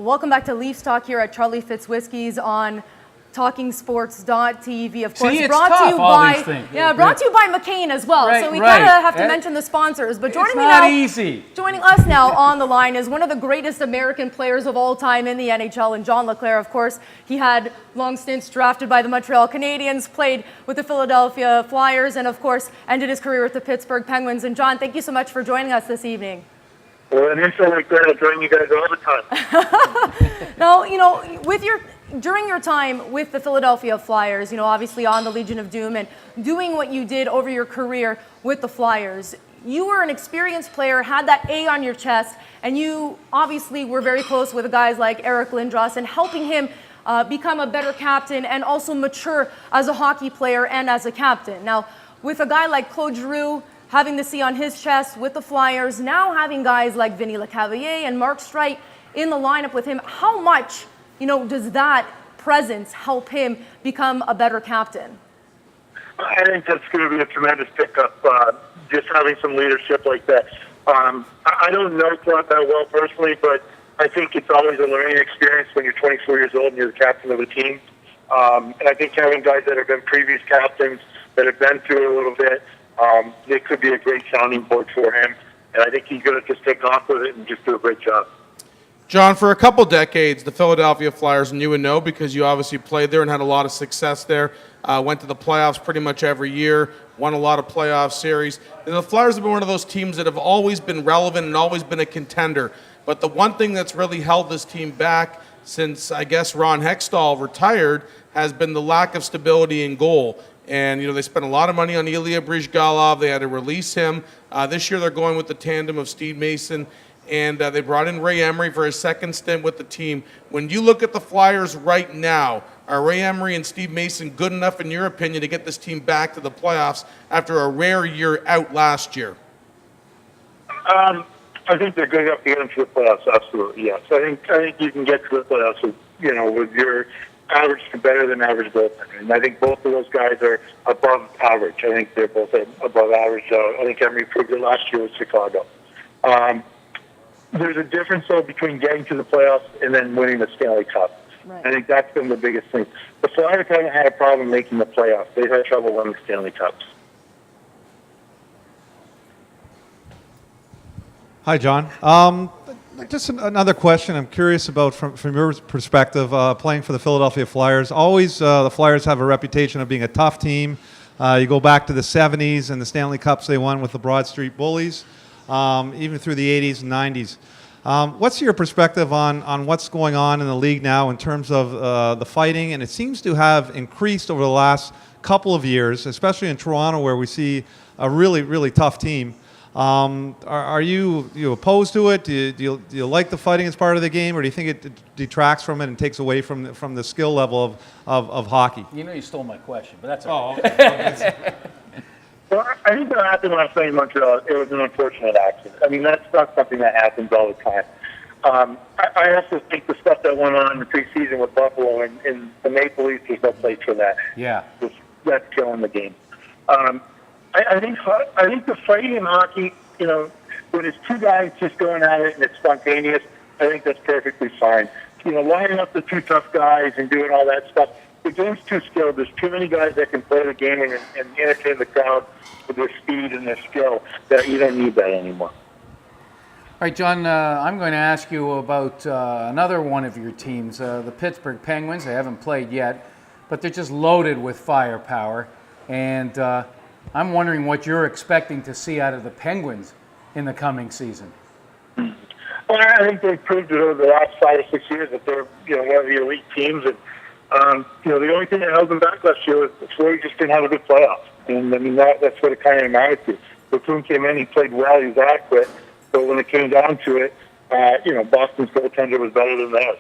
Welcome back to Leafs Talk here at Charlie Fitz Whiskey's on TalkingSports.tv. Of course, See, brought tough, to you by brought to you by McCain as well. Right, so we gotta have to right. mention the sponsors. But joining It's me not now, easy. joining us now on the line is one of the greatest American players of all time in the NHL, and John LeClair. Of course, he had long stints drafted by the Montreal Canadiens, played with the Philadelphia Flyers, and of course ended his career with the Pittsburgh Penguins. And John, thank you so much for joining us this evening. Well, an intro like that, I join you guys all the time. Now, during your time with the Philadelphia Flyers, obviously on the Legion of Doom and doing what you did over your career with the Flyers, you were an experienced player, had that A on your chest, and you obviously were very close with guys like Eric Lindros and helping him become a better captain and also mature as a hockey player and as a captain. Now, with a guy like Claude Giroux, having the C on his chest with the Flyers, now having guys like Vinny Lecavalier and Mark Streit in the lineup with him, how much, does that presence help him become a better captain? I think that's going to be a tremendous pickup, just having some leadership like that. I don't know Claude that well personally, but I think it's always a learning experience when you're 24 years old and you're the captain of a team. And I think having guys that have been previous captains, that have been through it a little bit, it could be a great sounding board for him. And I think he's going to just take off with it and just do a great job. John, for a couple decades, the Philadelphia Flyers, and you would know because you obviously played there and had a lot of success there, went to the playoffs pretty much every year, won a lot of playoff series. And the Flyers have been one of those teams that have always been relevant and always been a contender. But the one thing that's really held this team back since, I guess, Ron Hextall retired has been the lack of stability in goal. And, they spent a lot of money on Ilya Brizgalov. They had to release him. This year they're going with the tandem of Steve Mason. And they brought in Ray Emery for his second stint with the team. When you look at the Flyers right now, are Ray Emery and Steve Mason good enough, in your opinion, to get this team back to the playoffs after a rare year out last year? I think they're good enough to get into the playoffs, absolutely, yes. I think you can get to the playoffs with your average to better than average goaltender. And I think both of those guys are above average. I think they're both above average. I think Emery proved it last year with Chicago. There's a difference, though, between getting to the playoffs and then winning the Stanley Cup. Right. I think that's been the biggest thing. The Flyers haven't had a problem making the playoffs. They've had trouble winning Stanley Cups. Hi, John. Just another question I'm curious about from your perspective, playing for the Philadelphia Flyers. Always the Flyers have a reputation of being a tough team. You go back to the 70s and the Stanley Cups they won with the Broad Street Bullies. Even through the 80s and 90s. What's your perspective on what's going on in the league now in terms of the fighting? And it seems to have increased over the last couple of years, especially in Toronto where we see a really, really tough team. Are you opposed to it? Do you like the fighting as part of the game, or do you think it detracts from it and takes away from the skill level of hockey? You stole my question, but that's all right. Okay. Well, I think that happened last night in Montreal. It was an unfortunate accident. I mean, that's not something that happens all the time. I also think the stuff that went on in the preseason with Buffalo and the Maple Leafs, there's no place for that. Yeah. That's killing the game. I think the fighting in hockey, when it's two guys just going at it and it's spontaneous, I think that's perfectly fine. Lining up the two tough guys and doing all that stuff. The game's too skilled. There's too many guys that can play the game and entertain the crowd with their speed and their skill that you don't need that anymore. All right, John, I'm going to ask you about another one of your teams, the Pittsburgh Penguins. They haven't played yet, but they're just loaded with firepower. And I'm wondering what you're expecting to see out of the Penguins in the coming season. Well, I think they've proved it over the last 5 or 6 years that they're one of the elite teams. And the only thing that held them back last year was Fleury just didn't have a good playoff. And, I mean, that's what it kind of amounted to. Bethune came in, he played well, he was adequate. But when it came down to it, Boston's goaltender was better than theirs.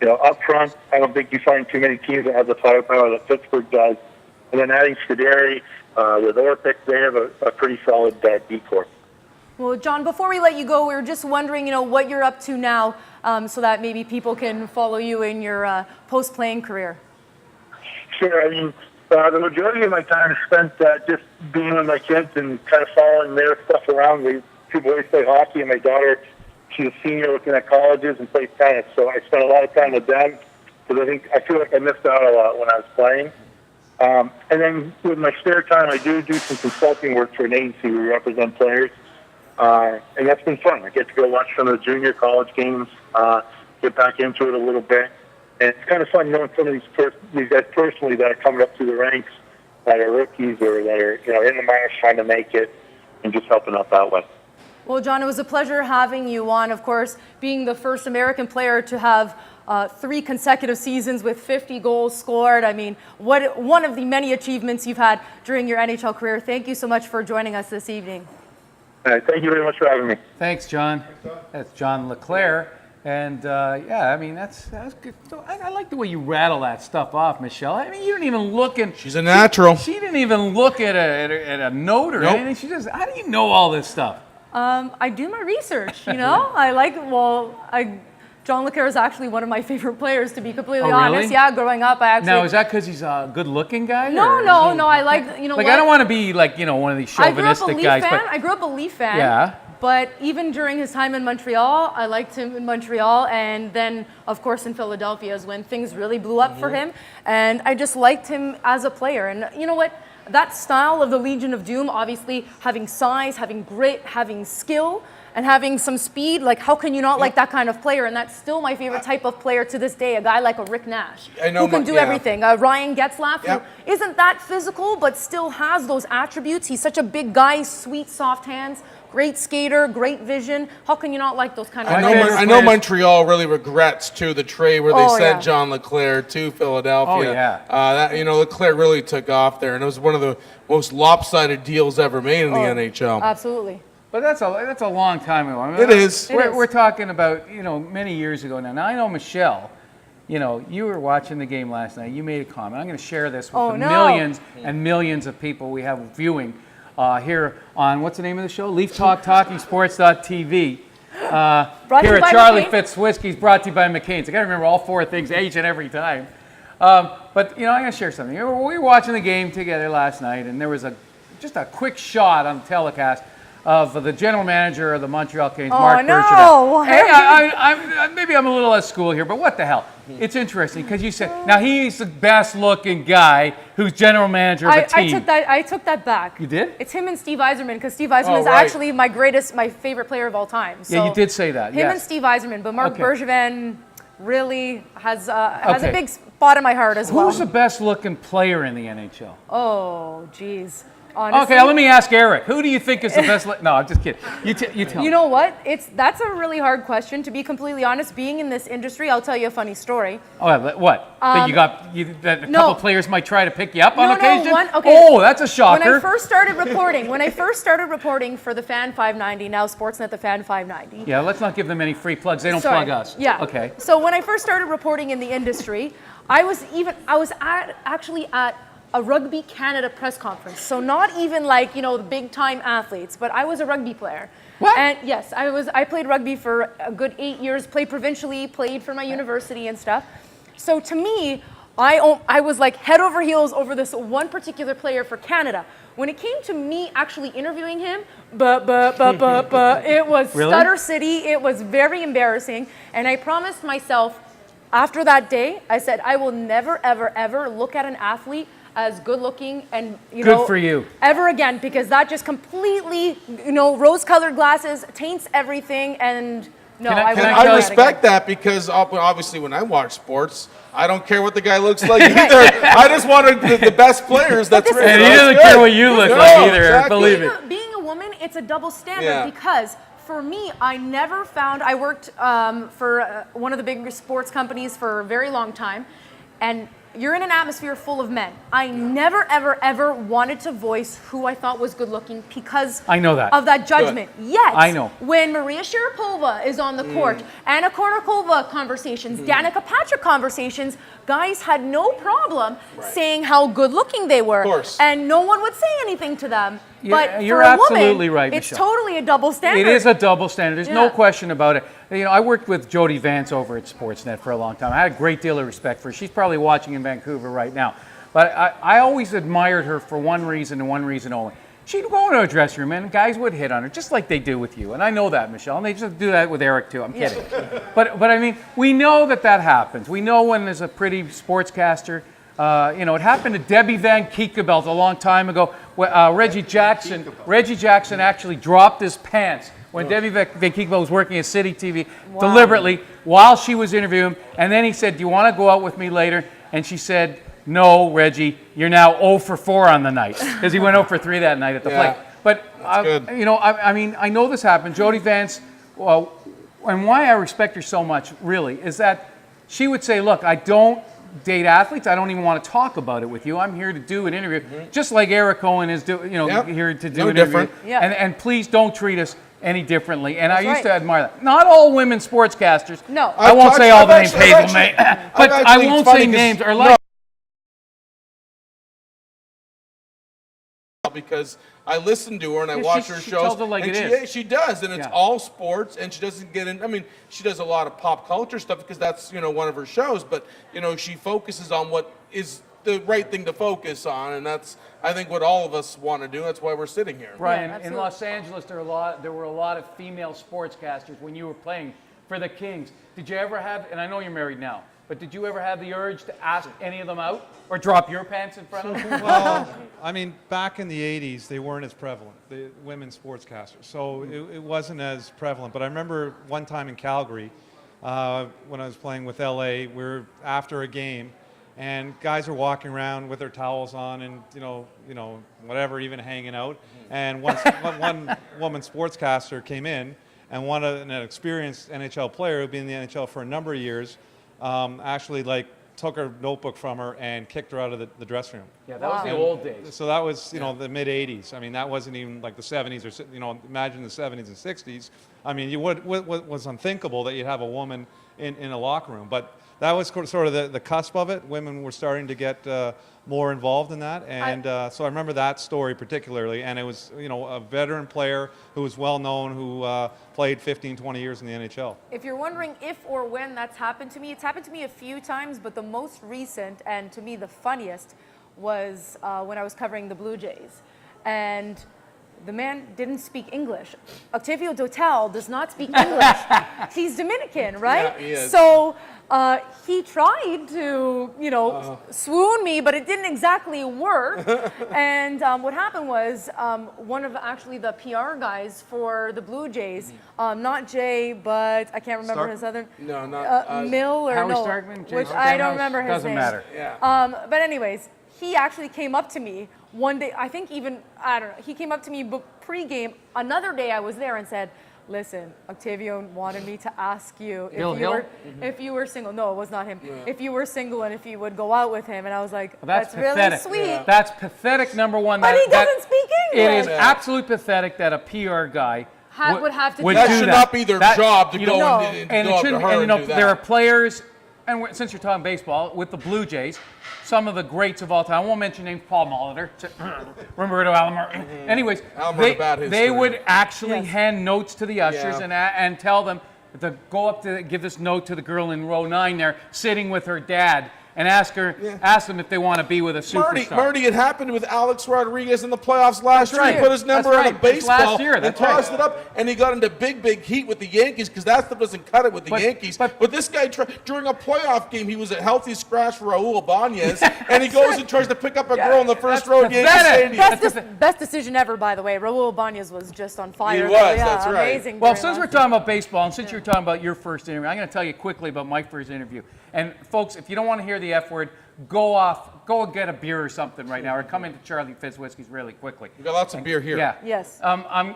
Up front, I don't think you find too many teams that have the firepower that Pittsburgh does. And then adding Scuderi with Orpik, they have a pretty solid D-corps. Well, John, before we let you go, we were just wondering, what you're up to now so that maybe people can follow you in your post-playing career. Sure. I mean, the majority of my time is spent just being with my kids and kind of following their stuff around. The two boys play hockey, and my daughter, she's a senior looking at colleges and plays tennis. So I spent a lot of time with them because I feel like I missed out a lot when I was playing. And then with my spare time, I do some consulting work for an agency where we represent players. And that's been fun. I get to go watch some of the junior college games, get back into it a little bit. And it's kind of fun knowing some of these guys personally that are coming up through the ranks, that are rookies or that are in the minors trying to make it, and just helping out that way. Well, John, it was a pleasure having you on. Of course, being the first American player to have 3 consecutive seasons with 50 goals scored. I mean, one of the many achievements you've had during your NHL career. Thank you so much for joining us this evening. All right, thank you very much for having me. Thanks, John. That's John LeClair. And, I mean, that's good. So I like the way you rattle that stuff off, Michelle. I mean, you didn't even look in. She's a natural. She didn't even look at a note or Nope. anything. She just, how do you know all this stuff? I do my research, John LeClair is actually one of my favorite players, to be completely Oh, really? honest. Yeah, growing up, I actually... Now, is that because he's a good-looking guy? No, I like, Like, I don't want to be like, one of these chauvinistic guys. I grew up a Leaf fan. Yeah. But even during his time in Montreal, I liked him in Montreal. And then, of course, in Philadelphia is when things really blew up for him. And I just liked him as a player. And you know what? That style of the Legion of Doom, obviously having size, having grit, having skill, and having some speed, like how can you not like that kind of player? And that's still my favorite type of player to this day, a guy like a Rick Nash, who can do everything. Ryan Getzlaf, who isn't that physical, but still has those attributes. He's such a big guy, sweet, soft hands, great skater, great vision. How can you not like those kind of players? I know Montreal really regrets, too, the trade where they sent John LeClair to Philadelphia. Oh, yeah. LeClair really took off there, and it was one of the most lopsided deals ever made in the NHL. Absolutely. But that's a long time ago. I mean, It is. We're talking about, many years ago now. Now, I know Michelle, you were watching the game last night. You made a comment. I'm going to share this with millions and millions of people we have viewing here on, what's the name of the show? Leaf Talk, TalkingSports.tv. Here at Charlie Fitz Whiskey's, brought to you by McCain's. I got to remember all 4 things each and every time. But, I'm going to share something. We were watching the game together last night, and there was just a quick shot on the telecast of the general manager of the Montreal Canadiens, Mark Bergevin. Hey, maybe I'm a little out of school here, but what the hell? It's interesting because you said, now he's the best-looking guy who's general manager of a team. I took that back. You did? It's him and Steve Yzerman, because Steve Yzerman is actually my favorite player of all time. So yeah, you did say that. Him and Steve Yzerman, but Mark Bergevin really has a big spot in my heart as well. Who's the best-looking player in the NHL? Oh, geez. Honestly, okay, let me ask Eric. Who do you think is the best? No, I'm just kidding. You tell me. You know what? That's a really hard question. To be completely honest, being in this industry, I'll tell you a funny story. Oh, what? That that a couple players might try to pick you up on occasion? Okay. Oh, that's a shocker. When I first started reporting for the Fan 590, now Sportsnet the Fan 590. Yeah, let's not give them any free plugs. They don't plug us. Yeah. Okay. So when I first started reporting in the industry, I was actually at a Rugby Canada press conference. So not even like, the big time athletes, but I was a rugby player. What? And yes, I played rugby for a good 8 years, played provincially, played for my university and stuff. So to me, I was like head over heels over this one particular player for Canada. When it came to me actually interviewing him, it was Really? Stutter City. It was very embarrassing. And I promised myself after that day, I said, I will never, ever, ever look at an athlete as good looking and Good for you. ever again, because that just completely rose colored glasses taints everything. And no, Can I- I can won't I do I that respect again. that because obviously when I watch sports, I don't care what the guy looks like either. I just want the best players. That's this is- right. And he That's doesn't good. care what you look No, like either, exactly. believe it. Being a woman, it's a double standard Yeah. because for me, I never found, I worked for one of the big sports companies for a very long time, and you're in an atmosphere full of men. I never, ever, ever wanted to voice who I thought was good looking because I know that. of that judgment. Yet, I know. when Maria Sharapova is on the court, Anna Kournikova conversations, Danica Patrick conversations, guys had no problem saying how good looking they were. Of course. And no one would say anything to them. Yeah, But you're for a woman, absolutely right, it's Michelle. totally a double standard. It is a double standard. There's no Yeah. question about it. I worked with Jody Vance over at Sportsnet for a long time. I had a great deal of respect for her. She's probably watching in Vancouver right now. But I always admired her for one reason and one reason only. she'd go into a dressing room and guys would hit on her, just like they do with you. And I know that, Michelle. And they just do that with Eric, too. I'm kidding. But I mean, we know that happens. We know when there's a pretty sportscaster. It happened to Debbie Van Kiekebelt a long time ago. Reggie Jackson actually dropped his pants when Debbie Van Kiekebelt was working at City TV deliberately while she was interviewing him. And then he said, "Do you want to go out with me later?" And she said, "No, Reggie, you're now 0 for 4 on the night," because he went 0 for 3 that night at the plate. But I know this happened. Jody Vance, and why I respect her so much, really, is that she would say, "Look, I don't date athletes. I don't even want to talk about it with you. I'm here to do an interview, just like Eric Cohen is here to do an interview. And please don't treat us any differently." And I used to admire that. Not all women sportscasters. No. I won't say all the names, Hazel May, but I won't say names or like. Because I listen to her and I watch her shows. She tells it like and it is. She does, and it's all sports, and she doesn't get in. I mean, she does a lot of pop culture stuff because that's one of her shows. But she focuses on what is the right thing to focus on, and that's I think what all of us want to do. That's why we're sitting here. Right. In Los Angeles, there were a lot of female sportscasters when you were playing for the Kings. Did you ever have? And I know you're married now. But did you ever have the urge to ask any of them out or drop your pants in front of them? Well, I mean, back in the 80s, they weren't as prevalent, the women sportscasters. So it wasn't as prevalent. But I remember one time in Calgary, when I was playing with LA, we were after a game, and guys are walking around with their towels on and, whatever, even hanging out. And one woman sportscaster came in, and an experienced NHL player who'd been in the NHL for a number of years, actually took her notebook from her and kicked her out of the dressing room. Yeah, that was the old days. So that was, the mid 80s. I mean, that wasn't even like the 70s or, imagine the 70s and 60s. I mean, it was unthinkable that you'd have a woman in a locker room. But that was sort of the cusp of it. Women were starting to get more involved in that. And so I remember that story particularly. And it was, a veteran player who was well known, who played 15, 20 years in the NHL. If you're wondering if or when that's happened to me, it's happened to me a few times, but the most recent and to me the funniest was when I was covering the Blue Jays. And the man didn't speak English. Octavio Dotel does not speak English. He's Dominican, right? Yeah, he is. So he tried to, swoon me, but it didn't exactly work. And what happened was one of actually the PR guys for the Blue Jays, not Jay, but I can't remember his other. No, not Mill or Howie no, Starkman, which Jason I don't Stenhouse, remember his doesn't name. matter. Yeah. But anyways, he actually came up to me one day. I think even I don't know. He came up to me pre-game. Another day I was there and said, "Listen, Octavio wanted me to ask you if you were single." No, it was not him. Yeah. If you were single and if you would go out with him, and I was like, That's really pathetic. sweet. Yeah. That's pathetic, number one. But he doesn't speak English. It is absolutely pathetic that a PR guy would have to would do That do should that. not be their job to go No. and And go it up to shouldn't. her And and do that. there are players, and since you're talking baseball, with the Blue Jays, some of the greats of all time. I won't mention names. Paul Molitor, Roberto Alomar. Anyways, they would actually hand notes to the ushers and tell them to go up to give this note to the girl in row 9 there, sitting with her dad, and ask them if they want to be with a superstar. Marty, it happened with Alex Rodriguez in the playoffs last year. right. He put his number That's on a right. It's baseball last year. and That's tossed right. it up, and he got into big heat with the Yankees because that stuff doesn't cut it with the Yankees. But this guy, during a playoff game, he was a healthy scratch for Raul Ibanez, and he goes and tries to pick up a girl in the first row of Yankee Stadium. Best decision ever, by the way. Raul Ibanez was just on fire. He was, Yeah, that's right. amazing. Well, during since we're last talking about baseball, and since you're talking about your first interview, I'm going to tell you quickly about my first interview. And folks, if you don't want to hear the F word, go and get a beer or something right now, or come into Charlie Fitz Whiskey's really quickly. We got lots of beer here. Yeah. Yes. I'm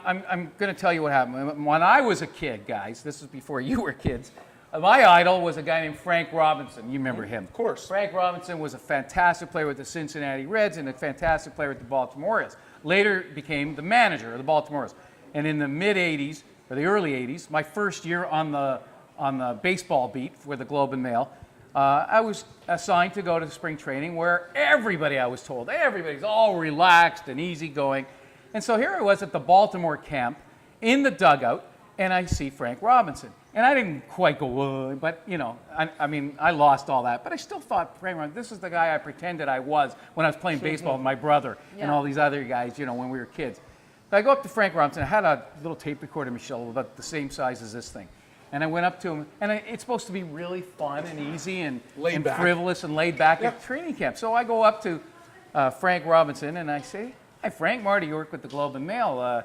going to tell you what happened. When I was a kid, guys, this was before you were kids, my idol was a guy named Frank Robinson. You remember him. Of course. Frank Robinson was a fantastic player with the Cincinnati Reds and a fantastic player with the Baltimore Orioles. Later became the manager of the Baltimore Orioles. And in the mid-'80s, or the early '80s, my first year on the baseball beat for the Globe and Mail, I was assigned to go to the spring training where everybody's all relaxed and easygoing. And so here I was at the Baltimore camp in the dugout, and I see Frank Robinson. And I didn't quite go, whoa, but, you know, I mean, I lost all that. But I still thought, Frank Robinson, this is the guy I pretended I was when I was playing baseball with my brother and all these other guys, you know, when we were kids. So I go up to Frank Robinson. I had a little tape recorder, Michelle, about the same size as this thing. And I went up to him, and it's supposed to be really fun and easy and frivolous and laid back at training camp. So I go up to Frank Robinson, and I say, "Hi, Frank, Marty, you work with the Globe and Mail.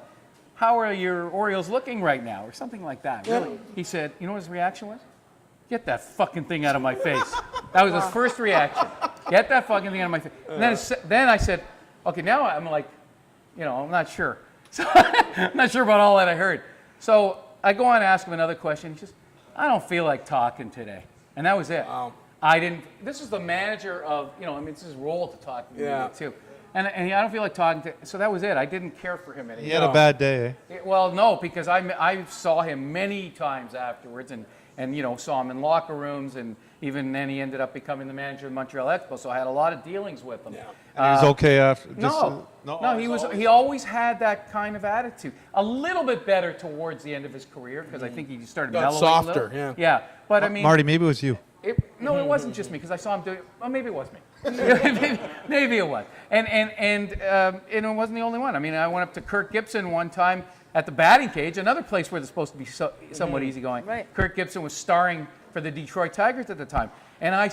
How are your Orioles looking right now?" Or something like that. Really. He said, you know what his reaction was? "Get that fucking thing out of my face." That was his first reaction. Get that fucking thing out of my face. And then I said, okay, now I'm like, you know, I'm not sure. So I'm not sure about all that I heard. So I go on and ask him another question. He says, "I don't feel like talking today." And that was it. Wow. I didn't, this is the manager of, you know, I mean, it's his role to talk to me too. And I don't feel like talking to, so that was it. I didn't care for him anymore. He had a bad day, eh? Well, no, because I saw him many times afterwards and you know, saw him in locker rooms, and even then he ended up becoming the manager of the Montreal Expos, so I had a lot of dealings with him. And he was okay after? He always had that kind of attitude. A little bit better towards the end of his career, because I think he started mellowing softer, a little. Yeah, but I mean... Marty, maybe it was you. No, it wasn't just me, because I saw him doing. Well, maybe it was me. maybe it was. And it wasn't the only one. I mean, I went up to Kirk Gibson one time at the batting cage, another place where they're supposed to be somewhat easygoing. Right. Kirk Gibson was starring for the Detroit Tigers at the time, and I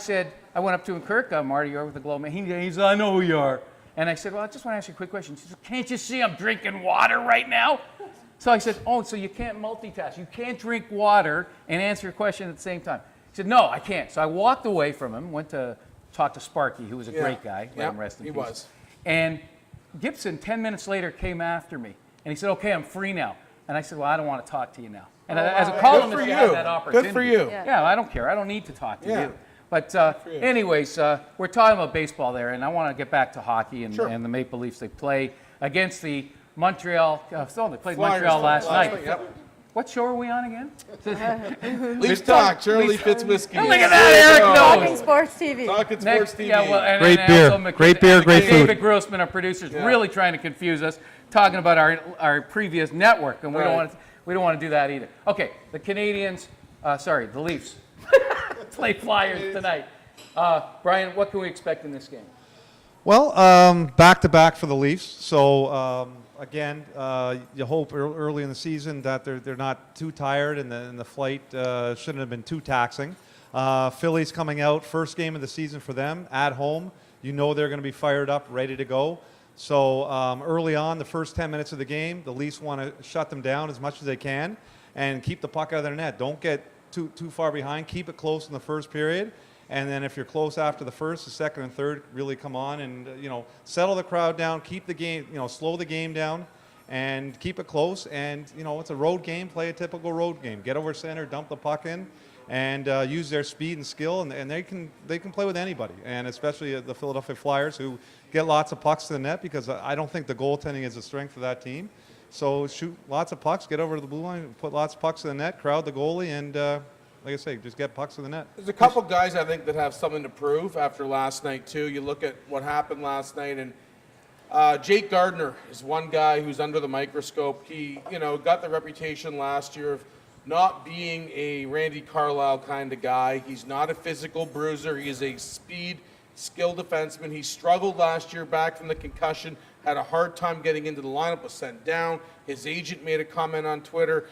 went up to him, "Kirk, Marty, you're with the Globe." He said, "I know who you are." And I said, "Well, I just want to ask you a quick question." He said, "Can't you see I'm drinking water right now?" So I said, "Oh, so you can't multitask? You can't drink water and answer your question at the same time?" He said, "No, I can't." So I walked away from him, went to talk to Sparky, who was a great guy. Let him rest in peace. He was. And Gibson, 10 minutes later, came after me. And he said, "Okay, I'm free now." And I said, "Well, I don't want to talk to you now." And as a columnist, you have that opportunity. Good for you. Yeah, I don't care. I don't need to talk to you. But anyways, we're talking about baseball there, and I want to get back to hockey and the Maple Leafs. They play against the Montreal. They played Flyers Montreal last night. Yep. What show are we on again? Leafs Talk, Charlie Fitzwhiskey. Look at that, Eric Talking knows. Sports TV. Talking Sports TV. Yeah, well, and Great and beer. also Great beer, great food. David Grossman, our producer, is really trying to confuse us, talking about our previous network, and we don't want to do that either. Okay, the Canadians, the Leafs play Flyers tonight. Brian, what can we expect in this game? Well, back-to-back for the Leafs. So, again, you hope early in the season that they're not too tired and the flight shouldn't have been too taxing. Philly's coming out, first game of the season for them, at home. You know they're going to be fired up, ready to go. So early on, the first 10 minutes of the game, the Leafs want to shut them down as much as they can and keep the puck out of their net. Don't get too far behind. Keep it close in the first period. And then if you're close after the first, the second and third really come on and, settle the crowd down, keep the game, slow the game down and keep it close. And, it's a road game. Play a typical road game. Get over center, dump the puck in, and use their speed and skill. And they can play with anybody, and especially the Philadelphia Flyers, who get lots of pucks to the net, because I don't think the goaltending is the strength of that team. So shoot lots of pucks, get over to the blue line, put lots of pucks to the net, crowd the goalie, and like I say, just get pucks to the net. There's a couple guys I think that have something to prove after last night too. You look at what happened last night, and Jake Gardiner is one guy who's under the microscope. He, got the reputation last year of not being a Randy Carlyle kind of guy. He's not a physical bruiser. He is a speed, skilled defenseman. He struggled last year back from the concussion, had a hard time getting into the lineup, was sent down. His agent made a comment on Twitter.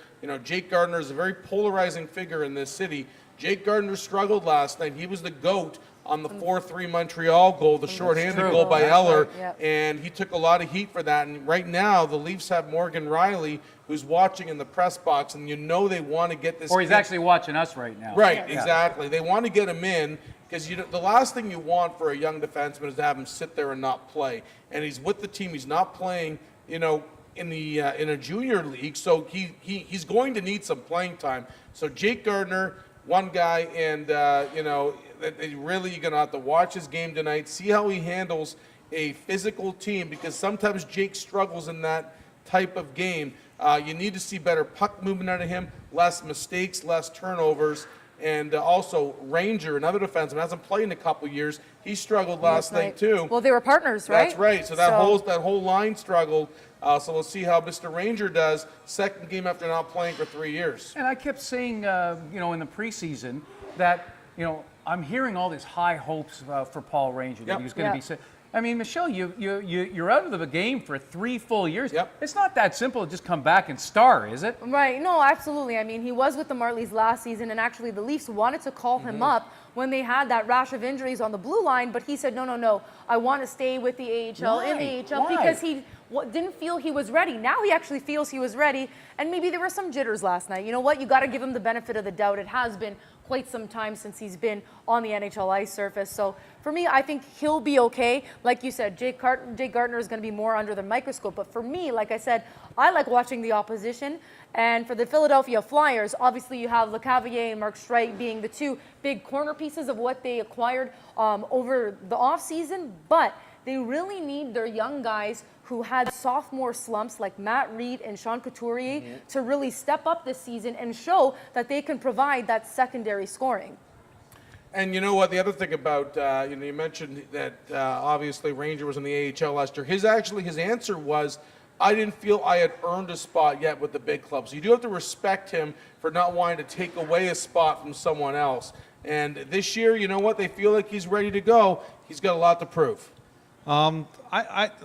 Jake Gardiner is a very polarizing figure in this city. Jake Gardiner struggled last night. He was the GOAT on the 4-3 Montreal goal, the shorthanded goal by Eller, and he took a lot of heat for that. And right now, the Leafs have Morgan Riley, who's watching in the press box, and they want to get this. Or he's actually watching us right now. Right, exactly. They want to get him in, because the last thing you want for a young defenseman is to have him sit there and not play. And he's with the team. He's not playing, in a junior league, so he's going to need some playing time. So Jake Gardiner, one guy, and really you're going to have to watch his game tonight, see how he handles a physical team, because sometimes Jake struggles in that type of game. You need to see better puck movement out of him, less mistakes, less turnovers. And also Ranger, another defenseman, hasn't played in a couple years. He struggled last night too. Well, they were partners, right? That's right. So that whole line struggled So we'll see how Mr. Ranger does second game after not playing for 3 years. And I kept saying, in the preseason that, I'm hearing all these high hopes for Paul Ranger that he was going to be. I mean, Michelle, you're out of the game for 3 full years. Yep. It's not that simple to just come back and star, is it? Right. No, absolutely. I mean, he was with the Marlies last season, and actually the Leafs wanted to call him up when they had that rash of injuries on the blue line, but he said, no, I want to stay with the AHL, in the AHL, because he didn't feel he was ready. Now he actually feels he was ready, and maybe there were some jitters last night. You know what? You got to give him the benefit of the doubt. It has been quite some time since he's been on the NHL ice surface. So for me, I think he'll be okay. Like you said, Jake Gardiner is going to be more under the microscope. But for me, like I said, I like watching the opposition. And for the Philadelphia Flyers, obviously you have LeCavalier and Mark Streit being the two big corner pieces of what they acquired over the offseason. But they really need their young guys who had sophomore slumps like Matt Reed and Sean Couturier to really step up this season and show that they can provide that secondary scoring. And you know what? The other thing about, you mentioned that obviously Ranger was in the AHL last year. His answer was, I didn't feel I had earned a spot yet with the big clubs. So you do have to respect him for not wanting to take away a spot from someone else. And this year, you know what? They feel like he's ready to go. He's got a lot to prove. One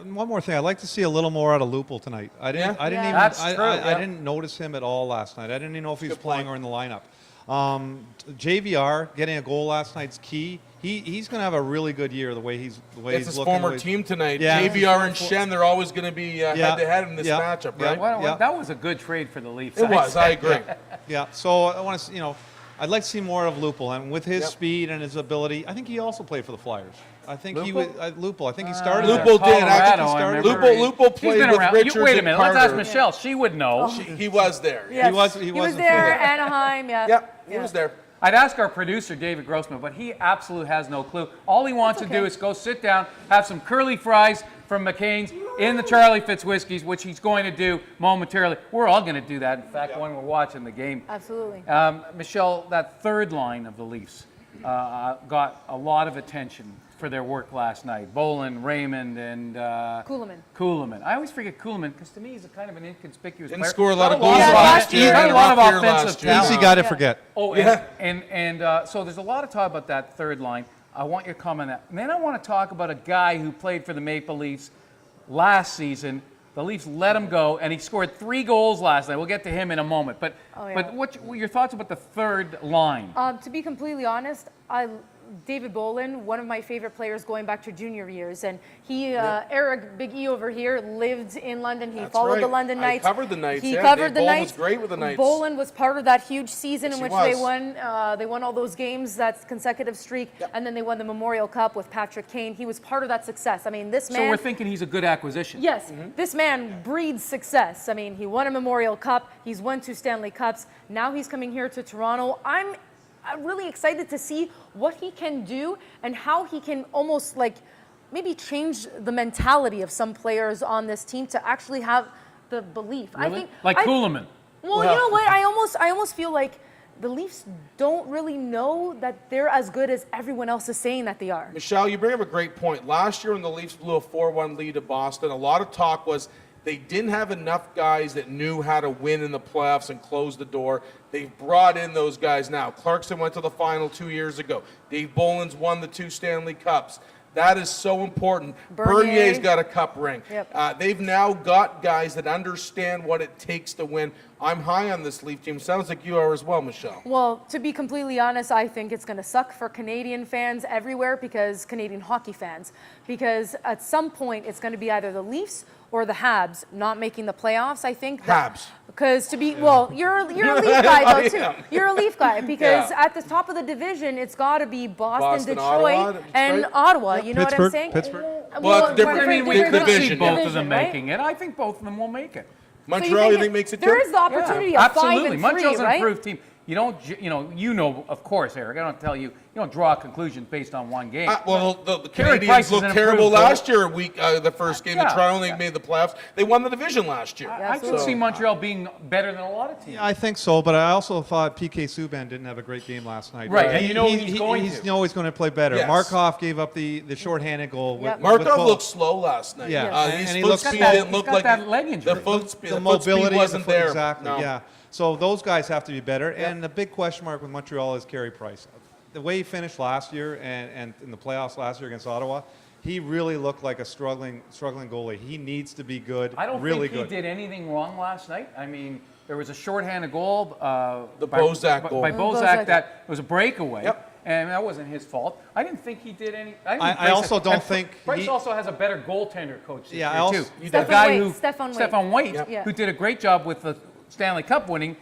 more thing. I'd like to see a little more out of Lupul tonight. I didn't notice him at all last night. I didn't even know if he was playing or in the lineup. JVR getting a goal last night's key. He's going to have a really good year the way he's looking. It's his former team tonight. Yeah. JVR and Shen, they're always going to be head-to-head in this matchup, right? Well, that was a good trade for the Leafs. It was. I agree. Yeah. So I want to, I'd like to see more of Lupul, and with his speed and his ability, I think he also played for the Flyers. I think he was Lupul. I think he started. Lupul did actually started. Lupul played with Richards. Wait a minute. Carter. Let's ask Michelle. She would know. He was there. Yes. He was there. Anaheim. He was there. I'd ask our producer, David Grossman, but he absolutely has no clue. All he wants to do is go sit down, have some curly fries from McCain's in the Charlie Fitz Whiskeys, which he's going to do momentarily. We're all going to do that, in fact, when we're watching the game. Absolutely. Michelle, that third line of the Leafs got a lot of attention for their work last night. Bolin, Raymond, and Kuhlman. I always forget Kuhlman because to me he's a kind of an inconspicuous player. Didn't score a lot of goals last year. Had a lot of offensive talent. Easy guy to forget. Oh, and so there's a lot of talk about that third line. I want your comment on that. And then I want to talk about a guy who played for the Maple Leafs last season. The Leafs let him go, and he scored 3 goals last night. We'll get to him in a moment. But what your thoughts about the third line? To be completely honest, David Bolin, one of my favorite players going back to junior years, and he, Eric Big E over here, lived in London. He followed the London Knights. I covered the Knights. He covered the Bolin Knights. was great with the Knights. Bolin was part of that huge season in which was. they won. They won all those games, that consecutive streak, and then they won the Memorial Cup with Patrick Kane. He was part of that success. I mean, this man. So we're thinking he's a good acquisition. Yes, this man breeds success. I mean, he won a Memorial Cup. He's won 2 Stanley Cups. Now he's coming here to Toronto. I'm really excited to see what he can do and how he can almost maybe change the mentality of some players on this team to actually have the belief. Really? I think Kuhlman. Well, you know what? I almost feel like the Leafs don't really know that they're as good as everyone else is saying that they are. Michelle, you bring up a great point. Last year when the Leafs blew a 4-1 lead to Boston, a lot of talk was they didn't have enough guys that knew how to win in the playoffs and close the door. They've brought in those guys now. Clarkson went to the final 2 years ago. Dave Bolin's won the 2 Stanley Cups. That is so important. Bernier's got a cup ring. Yep. They've now got guys that understand what it takes to win. I'm high on this Leaf team. Sounds like you are as well, Michelle. Well, to be completely honest, I think it's going to suck for Canadian fans everywhere, because Canadian hockey fans, because at some point it's going to be either the Leafs or the Habs not making the playoffs. I think Habs. Because you're a Leaf guy though too. am. You're a Leaf guy because at the top of the division it's got to be Boston, Ottawa, Detroit, and Ottawa. You know what I'm saying? Pittsburgh. Well, it's different. I mean, we Different could see division, both yeah. of them Right? making it. I think both of them will make it. Montreal, you think makes it too? There is the opportunity of 5 absolutely. and 3, Montreal's an right? improved team. You don't, of course, Eric. I don't tell you. don't draw conclusions based on one game. Well, the Carey Canadians Price is looked an terrible improved last year. The first game, Yeah, Toronto only yeah. made the playoffs. They won the division last year. I could see Montreal being better than a lot of teams. Yeah, I think so, but I also thought PK Subban didn't have a great game last night. Right, and he's going to. He's always going to play better. Yes. Markov gave up the shorthanded goal. Yep. Markov both. looked slow last night. Yeah. His And he foot looks- speed He's got didn't look got like that leg injury. The foot speed, The the foot speed mobility wasn't of the foot, there. exactly. No. Yeah. So those guys have to be better. And the big question mark with Montreal is Carey Price. The way he finished last year and in the playoffs last year against Ottawa, he really looked like a struggling goalie. He needs to be good. I don't really think he good. did anything wrong last night. I mean, there was a shorthanded goal. The Bozak goal. By Bozak. Bozak, that was a breakaway. Yep. And that wasn't his fault. I didn't think he did any. I also don't think Price he- also has a better goaltender coach this Yeah, I year also- too. Stefan The guy Waite, who Stefan Waite. Waite, Yep. who did a great job with the Stanley Cup winning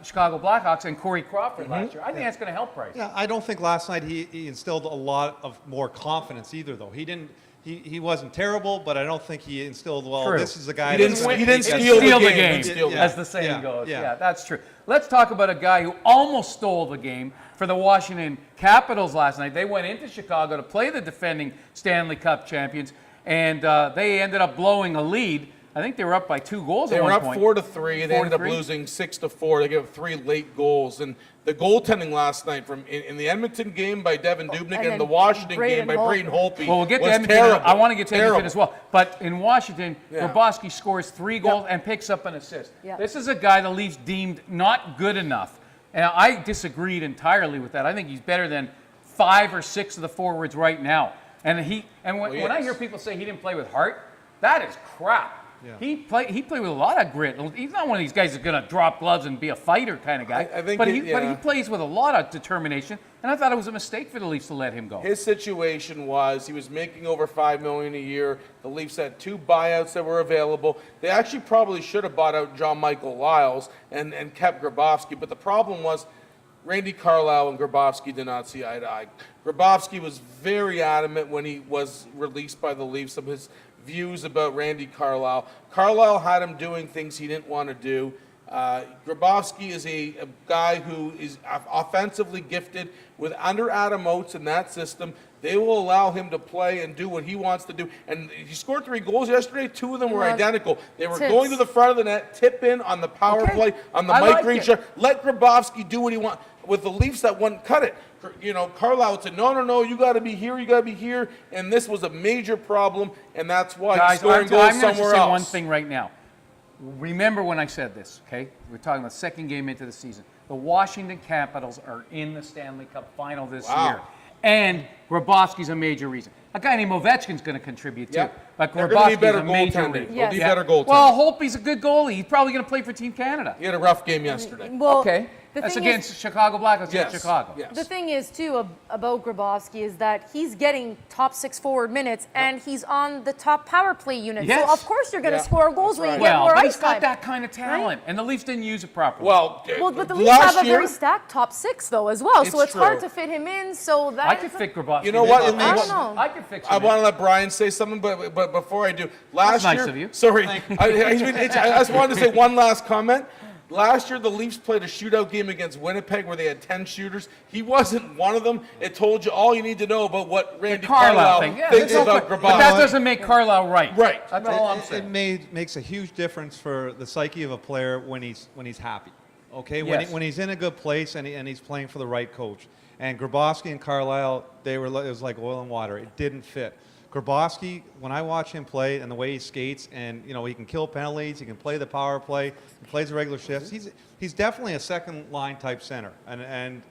Chicago Blackhawks and Corey Crawford last year. I think that's going to help Price. Yeah, I don't think last night he instilled a lot of more confidence either, though. He didn't. He wasn't terrible, but I don't think he instilled, well, True. this is the guy. He didn't that's gonna- he didn't Yeah, steal the Steal the game. game, He didn't steal the as game. the saying Yeah, goes. yeah. Yeah, that's true. Let's talk about a guy who almost stole the game for the Washington Capitals last night. They went into Chicago to play the defending Stanley Cup champions, and they ended up blowing a lead. I think they were up by 2 goals They at were one up point. 4-3. They ended up 4-3. losing 6-4. They gave up 3 late goals. And the goaltending last night from in the Edmonton game by Devin Dubnyk and and the then Washington Braden game by Holtby. Braden Holtby Well, we'll get to was Edmonton. terrible. I want to get to Edmonton Terrible. as well. But in Washington, Yeah. Grabowski scores 3 goals and picks up an assist. Yeah. This is a guy the Leafs deemed not good enough. And I disagreed entirely with that. I think he's better than 5 or 6 of the forwards right now. And when I hear people say he didn't play with heart, that is crap. Yeah. He played with a lot of grit. He's not one of these guys that's going to drop gloves and be a fighter kind of guy. I think but it- he yeah. plays with a lot of determination. And I thought it was a mistake for the Leafs to let him go. His situation was he was making over $5 million a year. The Leafs had 2 buyouts that were available. They actually probably should have bought out John Michael Lyles and kept Grabowski. But the problem was Randy Carlyle and Grabowski did not see eye to eye. Grabowski was very adamant when he was released by the Leafs of his views about Randy Carlyle. Carlyle had him doing things he didn't want to do. Grabowski is a guy who is offensively gifted. With under Adam Oates in that system, they will allow him to play and do what he wants to do. And he scored 3 goals yesterday. 2 of them were Well, identical. They were tips. going to the front of the net, tip in on the power Okay. play, on the I Mike like Green it. shot. Let Grabowski do what he wants. With the Leafs, that wouldn't cut it. Carlisle would say, no, you got to be here, and this was a major problem, and that's why he's Guys, scoring I'm goals going to somewhere say else. one thing right now. Remember when I said this, okay? We're talking about second game into the season. The Washington Capitals are in the Stanley Cup final this Wow. year. And Grabowski's a major reason. A guy named Ovechkin's going to contribute too. Yep. But They're gonna be Grabowski's better a major goaltending. reason. Yes. They'll be better goaltending. Well, Holtby's a good goalie. He's probably going to play for Team Canada. He had a rough game yesterday. Well, Okay. the That's thing against is, Chicago Blackhawks Yes. against Chicago. Yes. the thing is too about Grabowski is that he's getting top 6 forward minutes and he's on the top power play unit. Yes. So of course you're going to Yeah, score goals that's when you right. get Well, more but ice he's got time. that kind of talent, and the Leafs didn't use it properly. Well, Well, but the Leafs last have a year, very stacked top 6 though as well, so It's it's hard true. to fit him in. So that I could fit Grabowski. You know what? in. I don't know. I could fix him. I in. want to let Brian say something, but before I do, last That's nice year, of you. sorry, I just wanted to say one last comment. Last year, the Leafs played a shootout game against Winnipeg where they had 10 shooters. He wasn't one of them. It told you all you need to know about what Randy Carlisle Carlyle thing. Yeah, thinks that's about okay. Grabowski. But that doesn't make Carlisle right. Right. That's all I'm It saying. makes a huge difference for the psyche of a player when he's happy. Okay, Yes. when he's in a good place and he's playing for the right coach. And Grabowski and Carlisle, it was like oil and water. It didn't fit. Grabowski, when I watch him play and the way he skates, and he can kill penalties, he can play the power play, he plays the regular shifts. He's definitely a second line type center. And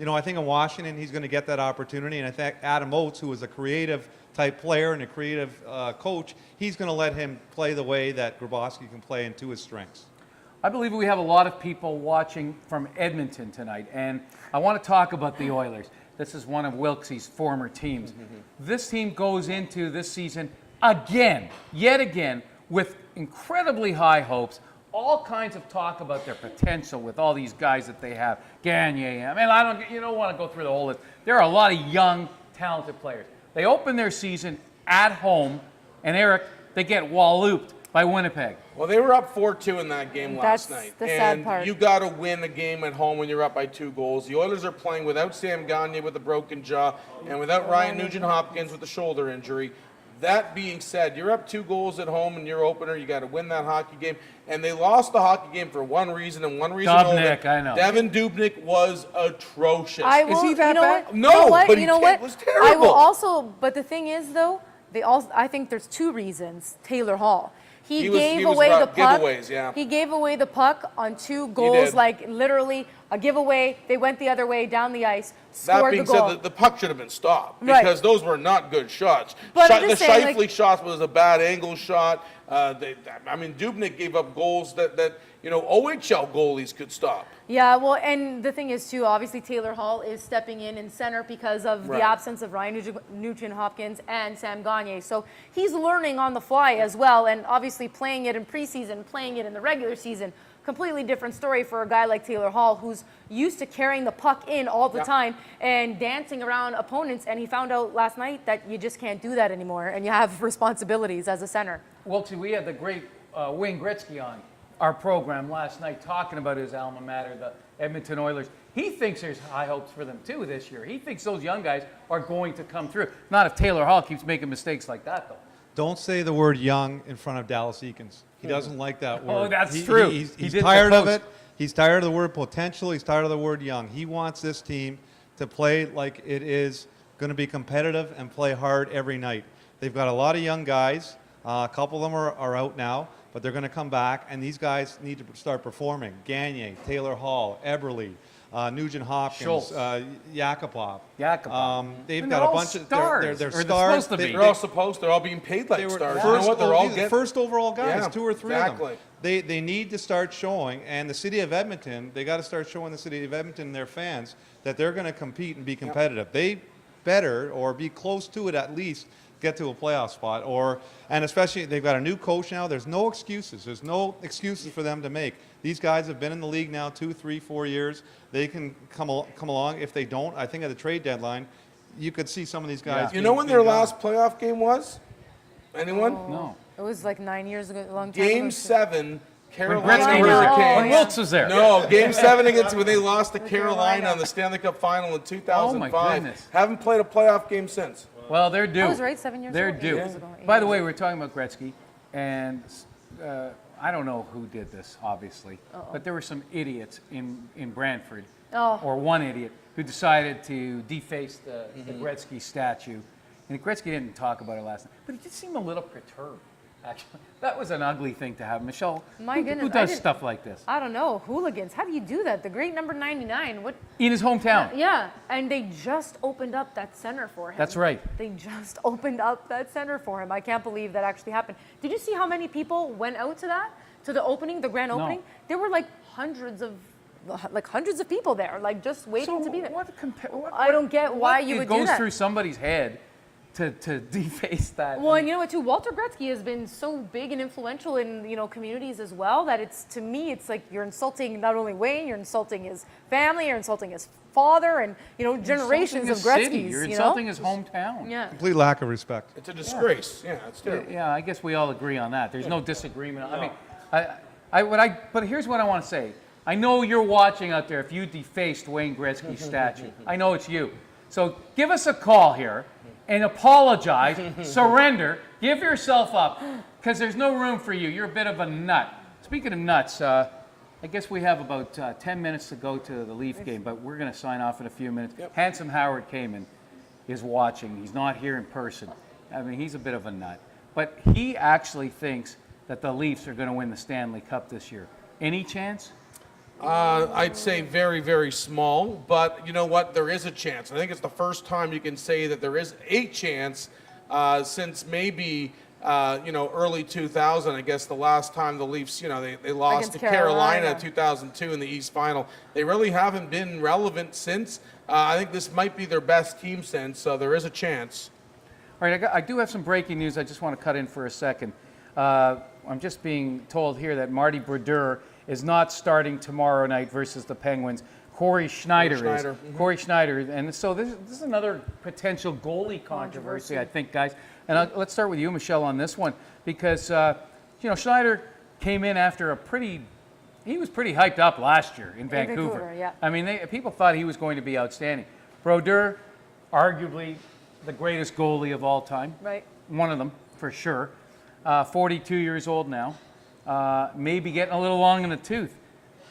I think in Washington he's going to get that opportunity. And I think Adam Oates, who is a creative type player and a creative coach, he's going to let him play the way that Grabowski can play and to his strengths. I believe we have a lot of people watching from Edmonton tonight, and I want to talk about the Oilers. This is one of Wilks' former teams. This team goes into this season yet again, with incredibly high hopes, all kinds of talk about their potential with all these guys that they have. Gagne, you don't want to go through the whole list. There are a lot of young, talented players. They open their season at home, and Eric, they get wallooped by Winnipeg. Well, they were up 4-2 in that game last That's night. the sad and part. you got to win a game at home when you're up by 2 goals. The Oilers are playing without Sam Gagner with a broken jaw and without Ryan Nugent-Hopkins with a shoulder injury. That being said, you're up 2 goals at home in your opener. You got to win that hockey game. And they lost the hockey game for one reason and one reason Dubnyk, only. I know. Devin Dubnyk was atrocious. Is he that bad? No, but you know he what? was I will terrible. also, but the thing is though, I think there's 2 reasons. Taylor Hall. He gave away the puck. Giveaways, yeah. He gave away the puck on 2 goals, did. like literally a giveaway. They went the other way down the ice, That scored being the goal. said, the puck should have been stopped Right. because those were not good shots. But I'm The just saying, Scheifele shot was a bad angle shot. Dubnyk gave up goals that OHL goalies could stop. Yeah, well, and the thing is, too, obviously Taylor Hall is stepping in center because of Right. the absence of Ryan Nugent-Hopkins and Sam Gagner. So he's learning on the fly as well, and obviously playing it in preseason, playing it in the regular season. Completely different story for a guy like Taylor Hall, who's used to carrying the puck in all the time and dancing around opponents, and he found out last night that you just can't do that anymore, and you have responsibilities as a center. Wilksy, we had the great Wayne Gretzky on our program last night talking about his alma mater, the Edmonton Oilers. He thinks there's high hopes for them too this year. He thinks those young guys are going to come through. Not if Taylor Hall keeps making mistakes like that, though. Don't say the word young in front of Dallas Eakins. He doesn't like that word. Oh, that's true. He's He did tired the of post. it. He's tired of the word potential. He's tired of the word young. He wants this team to play like it is going to be competitive and play hard every night. They've got a lot of young guys. A couple of them are out now, but they're going to come back, and these guys need to start performing. Gagner, Taylor Hall, Eberle, Nugent-Hopkins, Schultz. Yakupov. They've And got they're a all bunch of stars, they're or they're stars. supposed to be. They're all being paid like They were stars. first, You know what? They're all these are getting first overall guys, Yeah, 2 or 3 of exactly. them. They need to start showing, and the city of Edmonton, they got to start showing the city of Edmonton and their fans that they're going to compete and be competitive. They better, or be close to it at least, get to a playoff spot, and especially they've got a new coach now. There's no excuses. There's no excuses for them to make. These guys have been in the league now 2, 3, 4 years. They can come along. If they don't, I think at the trade deadline, you could see some of these guys. You know when their last playoff game was? Anyone? No. It was like 9 years ago, a long time ago. Game 7, When Carolina Gretzky was Oh, there. When Hurricanes. Wilks was there. No, Game 7 against when they lost to Carolina Carolina. in the Stanley Cup Final in 2005. goodness. Haven't played a playoff game since. Well, they're due. I was right, 7 years They're ago, 8 due. years ago, 8 By the years way, ago. we're talking about Gretzky, and I don't know who did this, obviously, but there were some idiots in Brantford, or one idiot, who decided to deface the Gretzky statue. And Gretzky didn't talk about it last night, but he did seem a little perturbed, actually. That was an ugly thing to have. Michelle, My who goodness, I does didn't- stuff like this? I don't know, hooligans. How do you do that? The great number 99. What? In his hometown. Yeah, and they just opened up that center for him. That's right. They just opened up that center for him. I can't believe that actually happened. Did you see how many people went out to the opening, the grand opening? There were like hundreds of people there, like just waiting to be there. I don't get why you would do It goes that. through somebody's head to deface that. Well, and you know what, too? Walter Gretzky has been so big and influential in communities as well that to me it's like you're insulting not only Wayne, you're insulting his family, you're insulting his father, and generations of Insulting his Gretzky's. city. You're insulting his hometown. Yeah. Complete lack of respect. It's a disgrace. Yeah, it's terrible. Yeah, I guess we all agree on that. There's no disagreement. I mean, but here's what I want to say. I know you're watching out there if you defaced Wayne Gretzky's statue. I know it's you. So give us a call here and apologize, surrender, give yourself up, because there's no room for you. You're a bit of a nut. Speaking of nuts, I guess we have about 10 minutes to go to the Leaf game, but we're going to sign off in a few minutes. Yep. Handsome Howard Kamen is watching. He's not here in person. I mean, he's a bit of a nut. But he actually thinks that the Leafs are going to win the Stanley Cup this year. Any chance? I'd say very, very small, but you know what? There is a chance. I think it's the first time you can say that there is a chance since maybe early 2000. I guess the last time the Leafs, they lost Against to Carolina Carolina. 2002 in the East Final. They really haven't been relevant since. I think this might be their best team since, so there is a chance. All right, I do have some breaking news. I just want to cut in for a second. I'm just being told here that Marty Brodeur is not starting tomorrow night versus the Penguins. Corey Schneider is. Mm-hmm. Corey Schneider. And so this is another potential goalie controversy, I think, guys. And let's start with you, Michelle, on this one, because Schneider came in after he was pretty hyped up last year in Vancouver, yeah. I mean, people thought he was going to be outstanding. Brodeur, arguably the greatest goalie of all time. Right. One of them, for sure. 42 years old now. Maybe getting a little long in the tooth.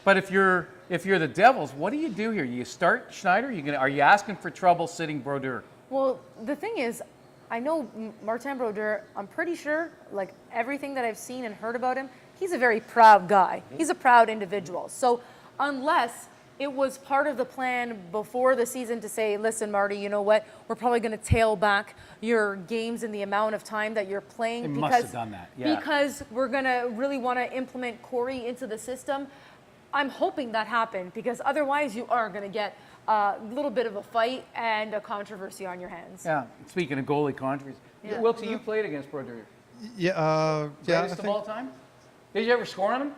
But if you're the Devils, what do you do here? You start Schneider? Are you asking for trouble sitting Brodeur? Well, the thing is, I know Martin Brodeur, I'm pretty sure, like everything that I've seen and heard about him, he's a very proud guy. He's a proud individual. So unless it was part of the plan before the season to say, listen, Marty, you know what? We're probably going to tail back your games and the amount of time that you're playing. They must have done that, yeah. Because we're going to really want to implement Corey into the system. I'm hoping that happened because otherwise you are going to get a little bit of a fight and a controversy on your hands. Yeah, speaking of goalie controversy. Yeah. Wilks, you played against Brodeur. Yeah, Greatest of all time? Did you ever score on him?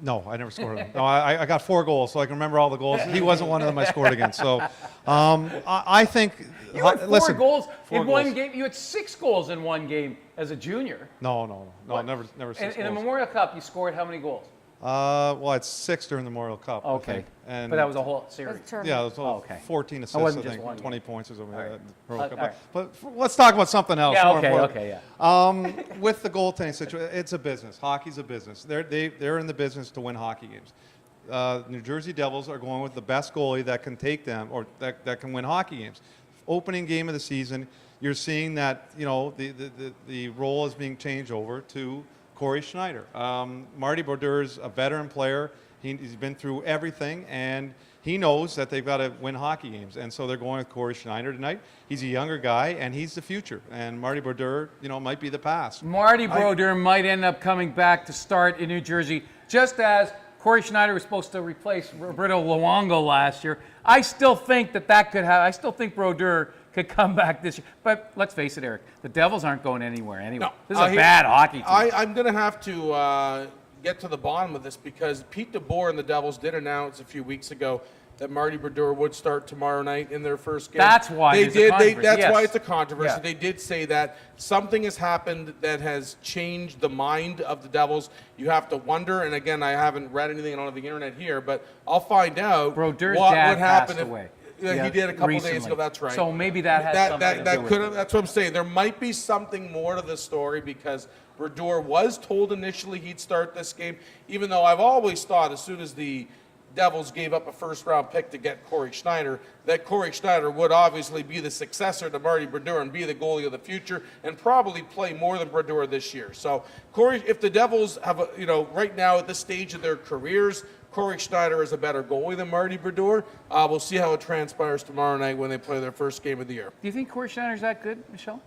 No, I never scored him. No, I got 4 goals, so I can remember all the goals. He wasn't one of them I scored against. So I think. You had 4 goals in one goals. game. You had 6 goals in one game as a junior. No, never 6 In the goals. Memorial Cup, you scored how many goals? Well, it's 6 during the Memorial Cup. I Okay. think. And But that was a whole series. That's true. yeah, it was okay. 14 assists, wasn't I just think, one 20 game. points or something. All Like right. that, Memorial Cup. all right. But let's talk about something else. Yeah, more okay, important. okay, yeah. With the goaltending situation, it's a business. Hockey's a business. They're in the business to win hockey games. New Jersey Devils are going with the best goalie that can take them, or that can win hockey games. Opening game of the season, you're seeing that the role is being changed over to Corey Schneider. Marty Brodeur's a veteran player. He's been through everything, and he knows that they've got to win hockey games. And so they're going with Corey Schneider tonight. He's a younger guy, and he's the future. And Marty Brodeur, might be the past. Marty Brodeur might end up coming back to start in New Jersey, just as Corey Schneider was supposed to replace Roberto Luongo last year. I still think that could happen. I still think Brodeur could come back this year. But let's face it, Eric, the Devils aren't going anywhere anyway. No. This is a bad hockey team. I'm going to have to get to the bottom of this because Pete DeBoer and the Devils did announce a few weeks ago that Marty Brodeur would start tomorrow night in their first game. That's why they it's a did. controversy, That's yes. why it's a controversy. Yeah. They did say that something has happened that has changed the mind of the Devils. You have to wonder, and again, I haven't read anything on the internet here, but I'll find out Brodeur's what dad would happen passed if away. Yeah, he did a couple recently. days ago. That's right. So maybe that has something to do with it. That's what I'm saying. There might be something more to this story because Brodeur was told initially he'd start this game, even though I've always thought as soon as the Devils gave up a first-round pick to get Corey Schneider, that Corey Schneider would obviously be the successor to Marty Brodeur and be the goalie of the future and probably play more than Brodeur this year. So, Corey, if the Devils have, right now at this stage of their careers, Corey Schneider is a better goalie than Marty Brodeur. We'll see how it transpires tomorrow night when they play their first game of the year. Do you think Corey Schneider's that good, Michelle?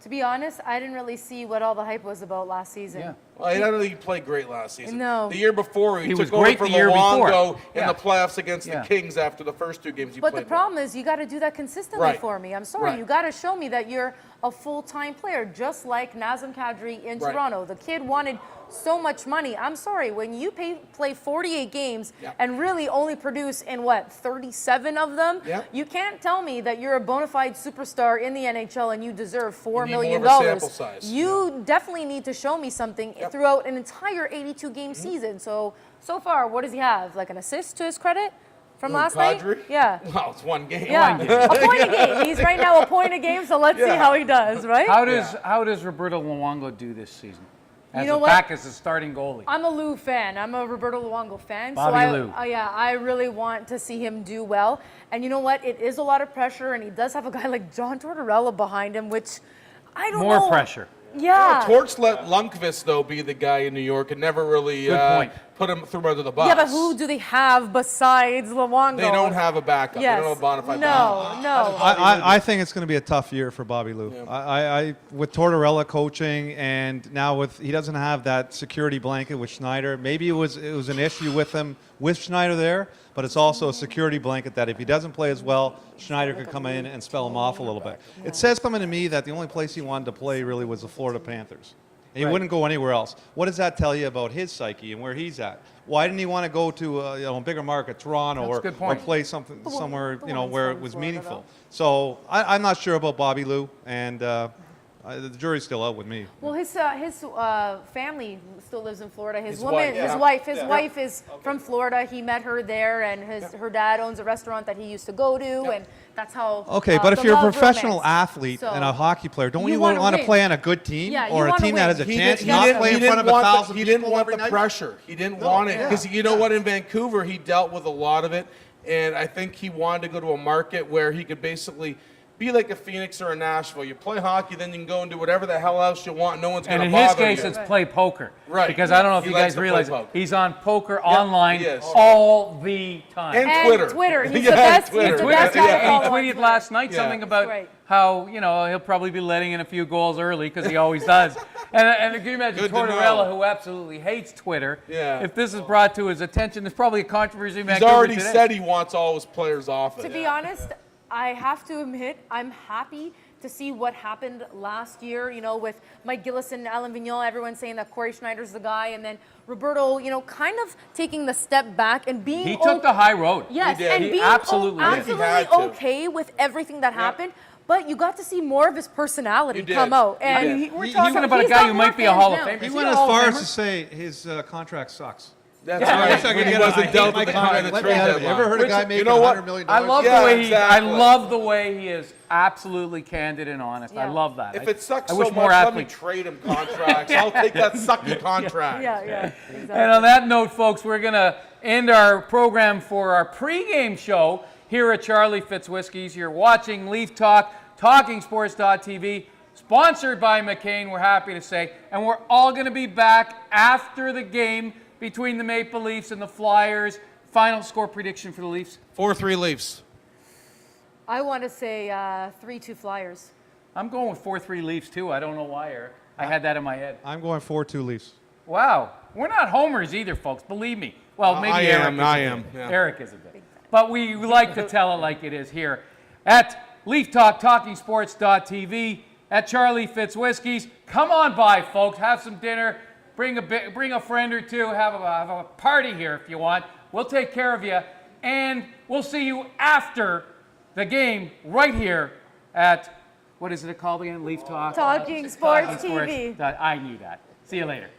To be honest, I didn't really see what all the hype was about last season. Yeah. Well, I don't think he played great last season. No. The year before, he was took over great for the year before. Luongo in Yeah. the playoffs against Yeah. the Kings after the first 2 games he But played. the problem is you got to do that consistently Right. for me. I'm sorry. Right. You got to show me that you're a full-time player, just like Nazem Kadri in Right. Toronto. The kid wanted so much money. I'm sorry. When you play 48 games Yep. and really only produce in, 37 of them, Yep. you can't tell me that you're a bona fide superstar in the NHL and you deserve $4 You need million. more of a sample size. You definitely need to show me something Yep. throughout an entire 82-game season. So far, what does he have? Like an assist to his credit from last Kadri? night? Yeah. Well, it's one game. Yeah, a point a game. He's right now a point a game, so let's see Yeah. how he does, right? How does Roberto Luongo do this season? As know a what? back as a starting goalie. I'm a Lou fan. I'm a Roberto Luongo fan. Bobby so Lou. I really want to see him do well. And you know what? It is a lot of pressure, and he does have a guy like John Tortorella behind him, which I don't know. More pressure. Yeah. Torts let Lundqvist, though, be the guy in New York and never really Good point. put him through under the bus. Yeah, but who do they have besides Luongo? They don't have a backup. Yes. They don't have a bona fide backup. No. I think it's going to be a tough year for Bobby Lou. I with Tortorella coaching, and now he doesn't have that security blanket with Schneider. Maybe it was an issue with him with Schneider there, but it's also a security blanket that if he doesn't play as well, Schneider could come in and spell him off a little bit. It says something to me that the only place he wanted to play really was the Florida Panthers. He wouldn't go anywhere else. What does that tell you about his psyche and where he's at? Why didn't he want to go to a bigger market, Toronto, That's a good point. or play somewhere the one's where from it was Florida, meaningful? though. So I'm not sure about Bobby Lou, and The jury's still out with me. Well, his family still lives in Florida. His Yeah. wife is from Florida. He met her there, and her dad owns a restaurant that he used to go to, and that's how. Okay, but if the you're a love professional romance. athlete So, and a hockey player, don't you you wanna want to win. play on a good team Yeah, you or a wanna team that win. has a He chance, didn't- not he play in didn't front of want 1,000 he didn't people want every the night? pressure. He didn't want it because you know what? In Vancouver, he dealt with a lot of it, and I think he wanted to go to a market where he could basically be like a Phoenix or a Nashville. You play hockey, then you can go and do whatever the hell else you want. No one's going And to in bother his case, you. it's play poker. Right. Because I don't know if He you likes guys to play realize poker. he's on poker online he is. all the time. And And Twitter. He's Yeah, the best. Twitter. He's the Twitter. best guy to And follow he on tweeted Twitter. last night Yeah. something about Right. how, he'll probably be letting in a few goals early because he always does. And can you imagine Good to Tortorella, know. who absolutely hates Twitter, Yeah. if this is brought to his attention, there's probably a controversy in He's Vancouver already today. said he wants all his players off To it. be honest, I have to admit, I'm happy to see what happened last year, with Mike Gillis and Alain Vigneault, everyone saying that Corey Schneider's the guy, and then Roberto, kind of taking the step back and being He took the high road. Yes, He did. and He being absolutely did. absolutely He had to. okay with everything that happened. But you got to see more of his personality You did. come out. You And did. we're He- talking even about a he's guy got who more might be a fans Hall of now. Famer. He Is went he as a Hall of far as Famer? to say his contract sucks. That's Yeah. right. I wish I could When he get a- I wasn't hate dealt my with the contract. kind Let of me trade have it. You deadline. ever heard a guy Which- making you know what? $100 million? I love Yeah, the way exactly. I love the way he is absolutely candid and honest. I Yeah. love that. If it sucks I so wish much, more let me athletes. trade him contracts. I'll take that sucky contract. Yeah, exactly. And on that note, folks, we're going to end our program for our pregame show here at Charlie Fitz Whiskies. You're watching Leaf Talk, TalkingSports.tv, sponsored by McCain, we're happy to say. And we're all going to be back after the game between the Maple Leafs and the Flyers. Final score prediction for the Leafs? 4-3 Leafs. I want to say 3-2 Flyers. I'm going with 4-3 Leafs, too. I don't know why, Eric. I had that in my head. I'm going 4-2 Leafs. Wow. We're not homers either, folks. Believe me. Well, maybe I Eric am, is I a bit. am, yeah. Eric is a bit. But we like to tell it like it is here at Leaf Talk, TalkingSports.tv, at Charlie Fitz Whiskies. Come on by, folks. Have some dinner. Bring a friend or two. Have a party here if you want. We'll take care of you. And we'll see you after the game right here at, what is it called again? Leaf Talk? Talking Sports TV. I knew that. See you later.